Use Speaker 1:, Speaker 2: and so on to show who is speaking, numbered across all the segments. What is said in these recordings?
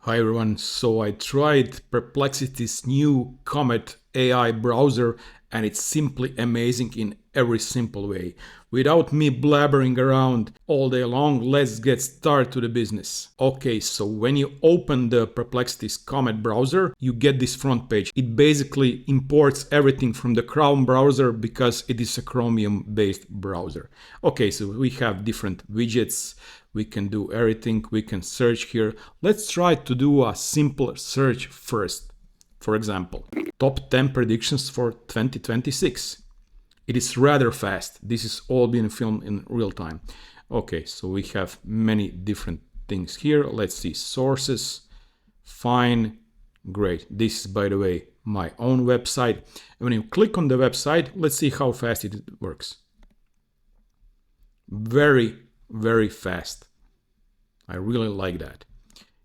Speaker 1: Hi everyone, so I tried Perplexity's new Comet AI browser and it's simply amazing in every simple way. Without me blabbering around all day long, let's get started to the business. Okay, so when you open the Perplexity's Comet browser, you get this front page. It basically imports everything from the Chrome browser because it is a Chromium-based browser. Okay, so we have different widgets. We can do everything, we can search here. Let's try to do a simpler search first. For example, top 10 predictions for 2026. It is rather fast. This is all being filmed in real time. Okay, so we have many different things here. Let's see, sources, fine, great. This is, by the way, my own website. And when you click on the website, let's see how fast it works. Very fast. I really like that.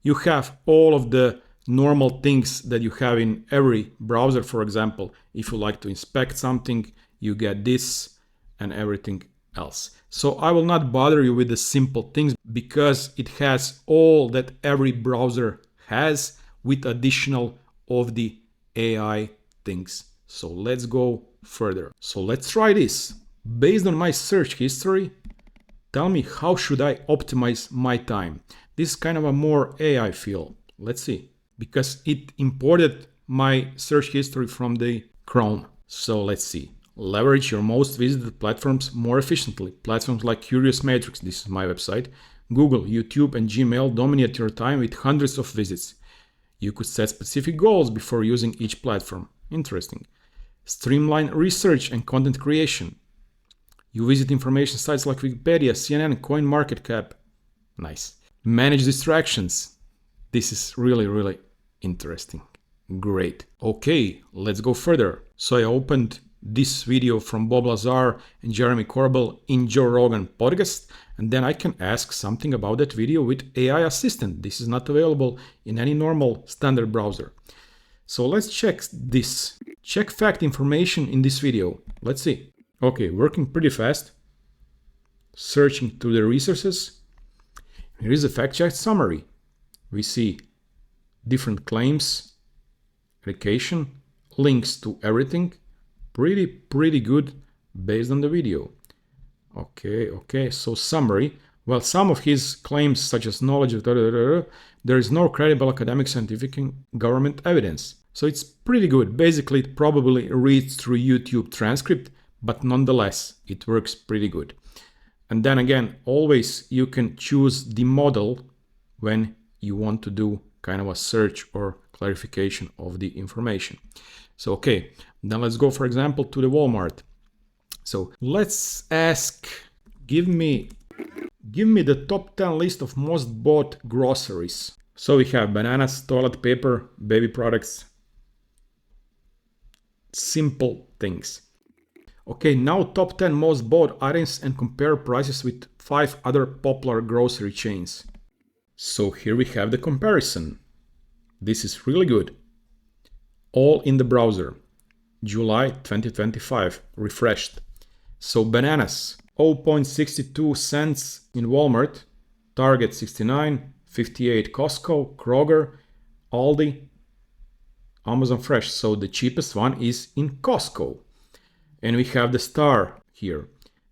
Speaker 1: You have all of the normal things that you have in every browser. For example, if you like to inspect something, you get this and everything else. So I will not bother you with the simple things because it has all that every browser has with additional of the AI things. So let's go further. So let's try this. Based on my search history, tell me how should I optimize my time. This is kind of a more AI feel. Let's see. Because it imported my search history from the Chrome. So let's see. Leverage your most visited platforms more efficiently. Platforms like Curious Matrix, this is my website, Google, YouTube, and Gmail dominate your time with hundreds of visits. You could set specific goals before using each platform. Interesting. Streamline research and content creation. You visit information sites like Wikipedia, CNN, CoinMarketCap. Nice. Manage distractions. This is really interesting. Great. Okay, let's go further. So I opened this video from Bob Lazar and Jeremy Corbell in Joe Rogan podcast, and then I can ask something about that video with AI Assistant. This is not available in any normal standard browser. So let's check this. Check fact information in this video. Let's see. Okay, working pretty fast. Searching through the resources. Here is a fact check summary. We see different claims, education, links to everything. Pretty good based on the video. Okay, so summary. Well, some of his claims, such as knowledge, there is no credible academic, scientific, and government evidence. So it's pretty good. Basically, it probably reads through YouTube transcript, but nonetheless, it works pretty good. And then again, always you can choose the model when you want to do kind of a search or clarification of the information. So, okay, then let's go, for example, to the Walmart. So let's ask, give me the top 10 list of most bought groceries. So we have bananas, toilet paper, baby products, simple things. Okay, now top 10 most bought items and compare prices with 5 other popular grocery chains. So here we have the comparison. This is really good. All in the browser. July 2025, refreshed. So bananas, 0.62 cents in Walmart, Target 69, 58 Costco, Kroger, Aldi, Amazon Fresh. So the cheapest one is in Costco. And we have the star here.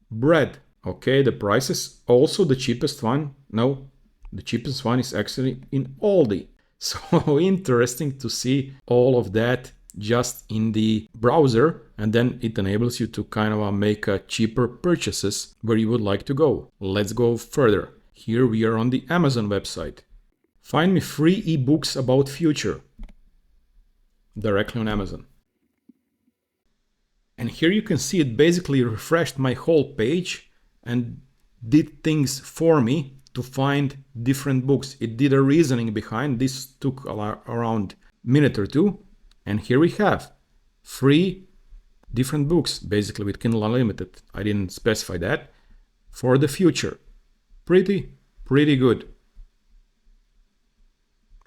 Speaker 1: Bread. Okay, the prices. Also the cheapest one. No, the cheapest one is actually in Aldi. So interesting to see all of that just in the browser. And then it enables you to kind of make cheaper purchases where you would like to go. Let's go further. Here we are on the Amazon website. Find me free ebooks about future. Directly on Amazon. And here you can see it basically refreshed my whole page and did things for me to find different books. It did a reasoning behind. This took around a minute or two. And here we have free different books, basically with Kindle Unlimited. I didn't specify that. For the future. Pretty good.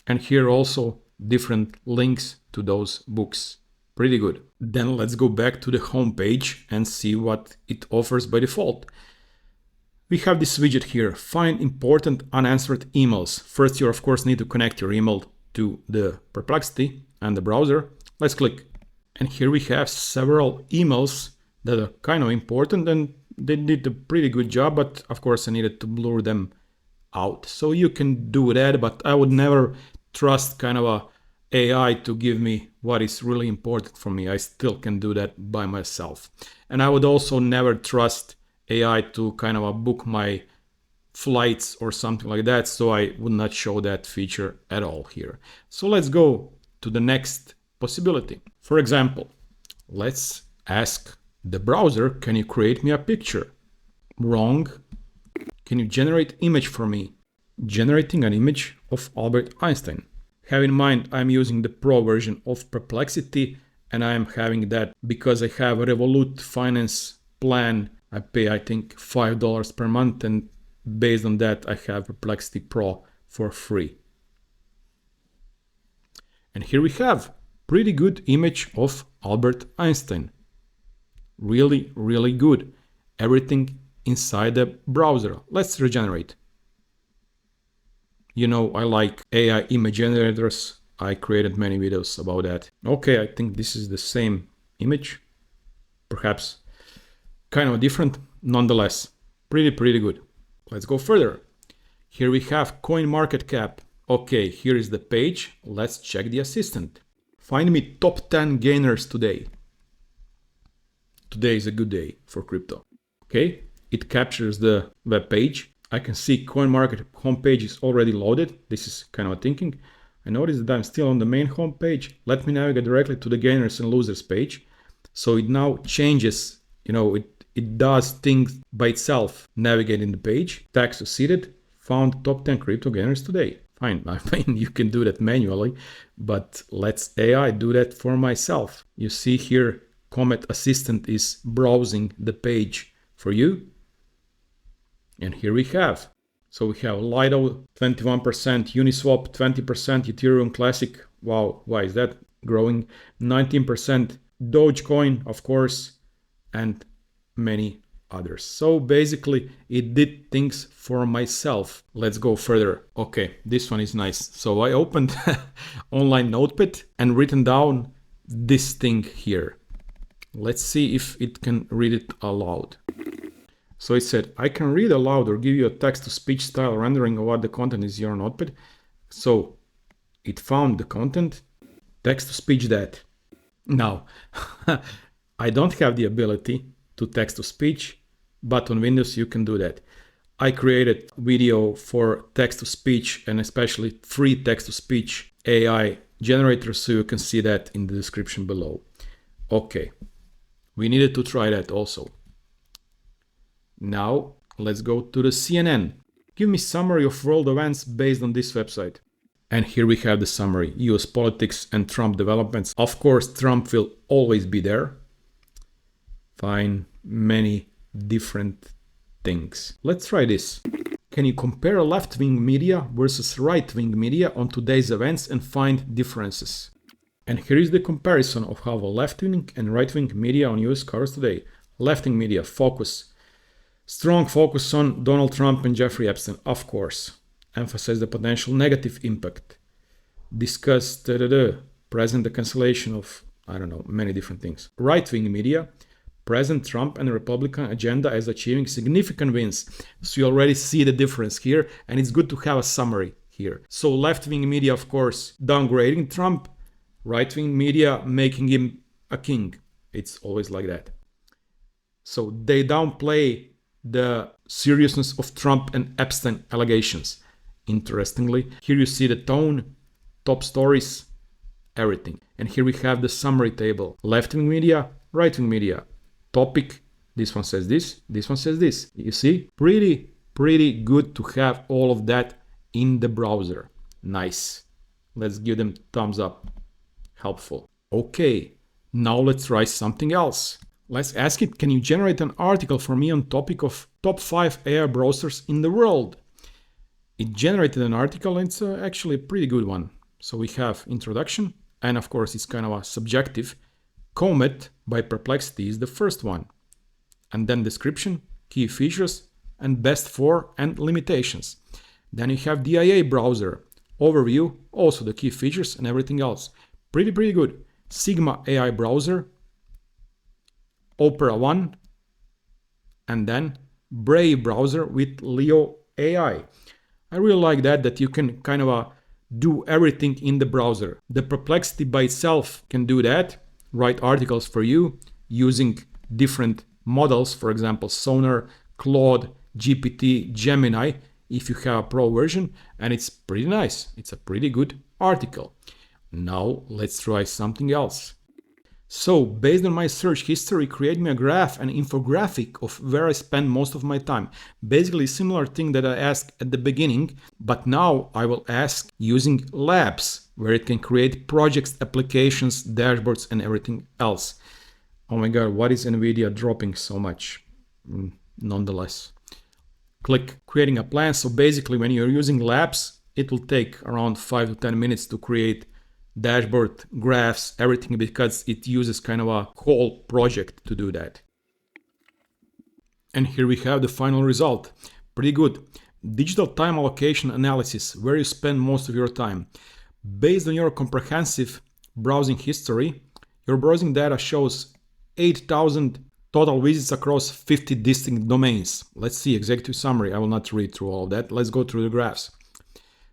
Speaker 1: And here also different links to those books. Pretty good. Then let's go back to the home page and see what it offers by default. We have this widget here, find important unanswered emails. First, you of course need to connect your email to the Perplexity and the browser. Let's click. And here we have several emails that are kind of important, and they did a pretty good job, but of course I needed to blur them out. So you can do that, but I would never trust kind of a AI to give me what is really important for me. I still can do that by myself. And I would also never trust AI to kind of book my flights or something like that. So I would not show that feature at all here. So let's go to the next possibility. For example, let's ask the browser, can you create me a picture? Wrong. Can you generate image for me? Generating an image of Albert Einstein. Have in mind, I'm using the Pro version of Perplexity, and I'm having that because I have a Revolut finance plan. I pay, I think, $5 per month, and based on that, I have Perplexity Pro for free. And here we have pretty good image of Albert Einstein. Really, really good. Everything inside the browser. Let's regenerate. You know, I like AI image generators. I created many videos about that. Okay, I think this is the same image. Perhaps kind of different. Nonetheless, pretty good. Let's go further. Here we have CoinMarketCap. Okay, here is the page. Let's check the assistant. Find me top 10 gainers today. Today is a good day for crypto. Okay, it captures the web page. I can see CoinMarket homepage is already loaded. This is kind of thinking. I notice that I'm still on the main homepage. Let me navigate directly to the gainers and losers page. So it now changes, it does things by itself. Navigating the page, tags succeeded, found top 10 crypto gainers today. Fine, I mean, you can do that manually, but let's AI do that for myself. You see here, Comet Assistant is browsing the page for you. And here we have. So we have Lido 21%, Uniswap 20%, Ethereum Classic. Wow, why is that growing? 19%, Dogecoin, of course, and many others. So basically it did things for myself. Let's go further. Okay, this one is nice. So I opened online notepad and written down this thing here. Let's see if it can read it aloud. So it said, I can read aloud or give you a text-to-speech style rendering of what the content is in your notepad. So it found the content, text-to-speech that. Now, I don't have the ability to text-to-speech, but on Windows you can do that. I created video for text-to-speech and especially free text-to-speech AI generators, so you can see that in the description below. Okay, we needed to try that also. Now, let's go to the CNN. Give me summary of world events based on this website. And here we have the summary. US politics and Trump developments. Of course, Trump will always be there. Fine, many different things. Let's try this. Can you compare left-wing media versus right-wing media on today's events and find differences? And here is the comparison of how a left-wing and right-wing media on US covers today. Left-wing media focus. Strong focus on Donald Trump and Jeffrey Epstein, of course. Emphasize the potential negative impact. Discuss present the cancellation of, many different things. Right-wing media, present Trump and the Republican agenda as achieving significant wins. So you already see the difference here, and it's good to have a summary here. So left-wing media, of course, downgrading Trump. Right-wing media making him a king. It's always like that. So they downplay the seriousness of Trump and Epstein allegations. Interestingly, here you see the tone, top stories, everything. And here we have the summary table. Left-wing media, right-wing media. Topic, this one says this one says this. You see, pretty good to have all of that in the browser. Nice. Let's give them thumbs up. Helpful. Okay, now let's try something else. Let's ask it, can you generate an article for me on topic of top 5 AI browsers in the world? It generated an article, and it's actually a pretty good one. So we have introduction, and of course it's kind of a subjective. Comet by Perplexity is the first one. And then description, key features, and best for and limitations. Then you have DIA browser, overview, also the key features and everything else. Pretty good. Sigma AI browser, Opera One, and then Brave browser with Leo AI. I really like that you can kind of do everything in the browser. The Perplexity by itself can do that, write articles for you using different models, for example, Sonar, Claude, GPT, Gemini, if you have a pro version, and it's pretty nice. It's a pretty good article. Now let's try something else. So based on my search history, create me a graph, an infographic of where I spend most of my time. Basically similar thing that I asked at the beginning, but now I will ask using labs, where it can create projects, applications, dashboards, and everything else. Oh my God, what is NVIDIA dropping so much? Nonetheless. Click creating a plan. So basically when you're using labs, it will take around 5 to 10 minutes to create dashboard, graphs, everything, because it uses kind of a whole project to do that. And here we have the final result. Pretty good. Digital time allocation analysis, where you spend most of your time. Based on your comprehensive browsing history, your browsing data shows 8,000 total visits across 50 distinct domains. Let's see, executive summary. I will not read through all of that. Let's go through the graphs.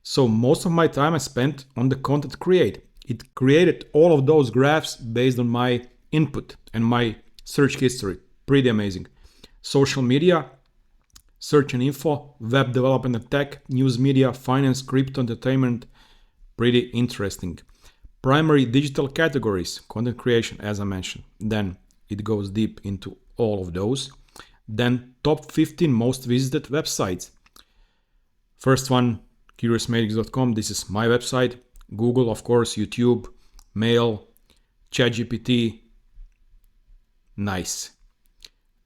Speaker 1: So most of my time I spent on the content create. It created all of those graphs based on my input and my search history. Pretty amazing. Social media, search and info, web development and tech, news media, finance, crypto, entertainment. Pretty interesting. Primary digital categories, content creation, as I mentioned. Then it goes deep into all of those. Then top 15 most visited websites. First one, curiousmatrix.com. This is my website. Google, of course, YouTube, Mail, ChatGPT. Nice.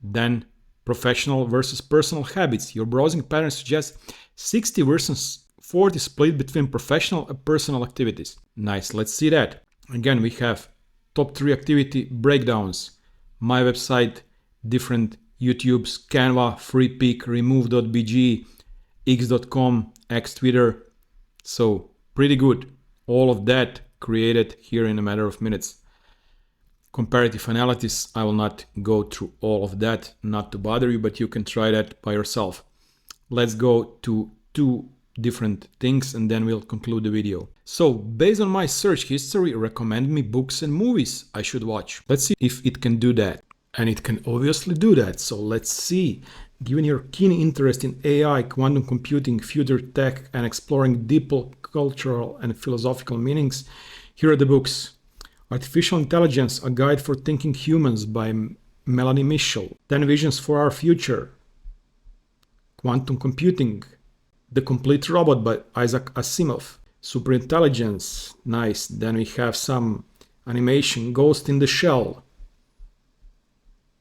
Speaker 1: Then professional versus personal habits. Your browsing pattern suggests 60 versus 40 split between professional and personal activities. Nice, let's see that. Again, we have top 3 activity breakdowns. My website, different YouTubes, Canva, FreePic, remove.bg, x.com, X Twitter. So pretty good. All of that created here in a matter of minutes. Comparative analysis, I will not go through all of that, not to bother you, but you can try that by yourself. Let's go to 2 different things and then we'll conclude the video. So based on my search history, recommend me books and movies I should watch. Let's see if it can do that. And it can obviously do that. So let's see. Given your keen interest in AI, quantum computing, future tech, and exploring deeper cultural and philosophical meanings, here are the books. Artificial Intelligence, A Guide for Thinking Humans by Melanie Mitchell. 10 Visions for Our Future. Quantum Computing, The Complete Robot by Isaac Asimov. Superintelligence, nice. Then we have some animation, Ghost in the Shell.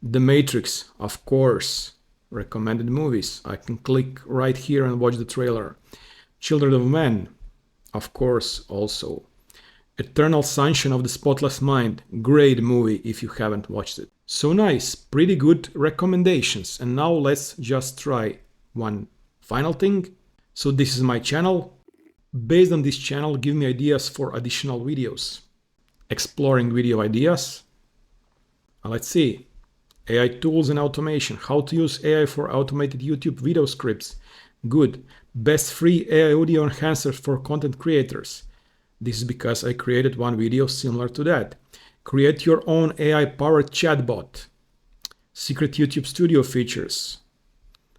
Speaker 1: The Matrix, of course. Recommended movies. I can click right here and watch the trailer. Children of Men, of course, also. Eternal Sunshine of the Spotless Mind. Great movie if you haven't watched it. So nice, pretty good recommendations. And now let's just try one final thing. So this is my channel. Based on this channel, give me ideas for additional videos. Exploring video ideas. Let's see. AI tools and automation. How to use AI for automated YouTube video scripts. Good. Best free AI audio enhancers for content creators. This is because I created one video similar to that. Create your own AI-powered chatbot. Secret YouTube Studio features.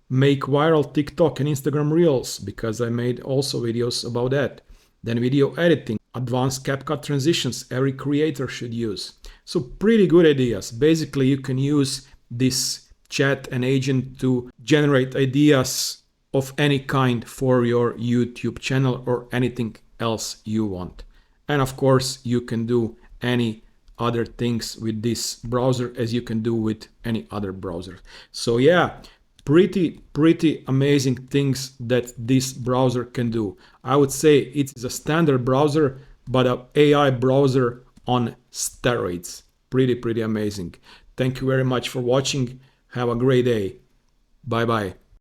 Speaker 1: Make viral TikTok and Instagram Reels, because I made also videos about that. Then video editing. Advanced CapCut transitions every creator should use. So pretty good ideas. Basically, you can use this chat and agent to generate ideas of any kind for your YouTube channel or anything else you want. And of course, you can do any other things with this browser as you can do with any other browser. So yeah, pretty amazing things that this browser can do. I would say it's a standard browser, but an AI browser on steroids. Pretty amazing. Thank you very much for watching. Have a great day. Bye bye.